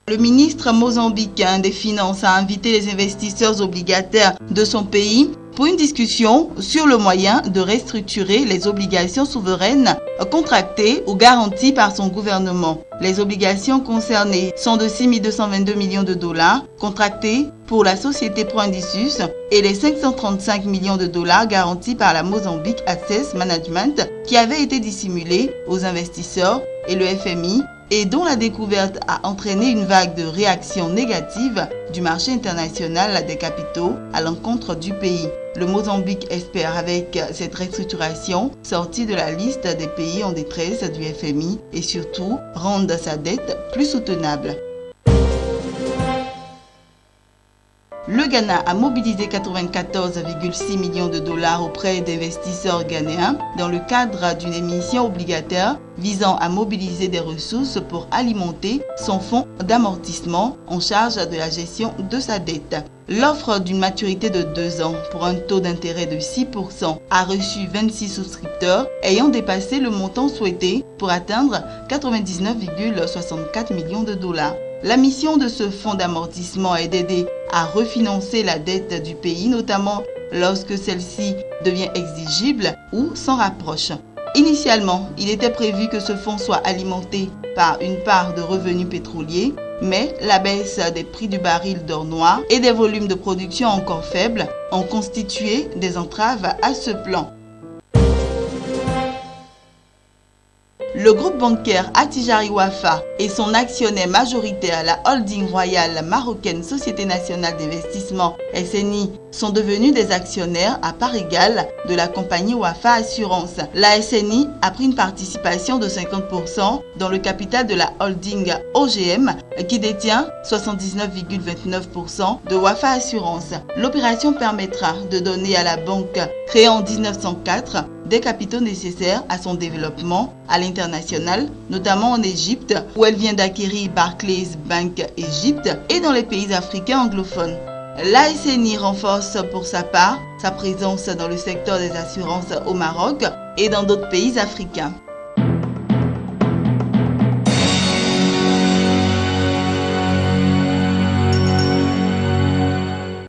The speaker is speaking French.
Le ministre mozambicain des Finances a invité les investisseurs obligataires de son pays pour une discussion sur le moyen de restructurer les obligations souveraines contractées ou garanties par son gouvernement. Les obligations concernées sont de 6 222 millions de dollars contractés pour la société Proindisus et les 535 millions de dollars garantis par la Mozambique Access Management qui avaient été dissimulés aux investisseurs et le FMI et dont la découverte a entraîné une vague de réactions négatives du marché international des capitaux à l'encontre du pays. Le Mozambique espère avec cette restructuration sortir de la liste des pays en détresse du FMI et surtout rendre sa dette plus soutenable. Le Ghana a mobilisé 94,6 millions de dollars auprès d'investisseurs ghanéens dans le cadre d'une émission obligataire visant à mobiliser des ressources pour alimenter son fonds d'amortissement en charge de la gestion de sa dette. L'offre d'une maturité de 2 ans pour un taux d'intérêt de 6% a reçu 26 souscripteurs ayant dépassé le montant souhaité pour atteindre 99,64 millions de dollars. La mission de ce fonds d'amortissement est d'aider à refinancer la dette du pays, notamment lorsque celle-ci devient exigible ou s'en rapproche. Initialement, il était prévu que ce fonds soit alimenté par une part de revenus pétroliers, mais la baisse des prix du baril d'or noir et des volumes de production encore faibles ont constitué des entraves à ce plan. Le groupe bancaire Attijari Wafa et son actionnaire majoritaire, la holding royale marocaine Société nationale d'investissement SNI, sont devenus des actionnaires à part égale de la compagnie Wafa Assurance. La SNI a pris une participation de 50% dans le capital de la holding OGM qui détient 79,29% de Wafa Assurance. L'opération permettra de donner à la banque créée en 1904 des capitaux nécessaires à son développement à l'international, notamment en Égypte, où elle vient d'acquérir Barclays Bank Égypte et dans les pays africains anglophones. La SNI renforce pour sa part sa présence dans le secteur des assurances au Maroc et dans d'autres pays africains.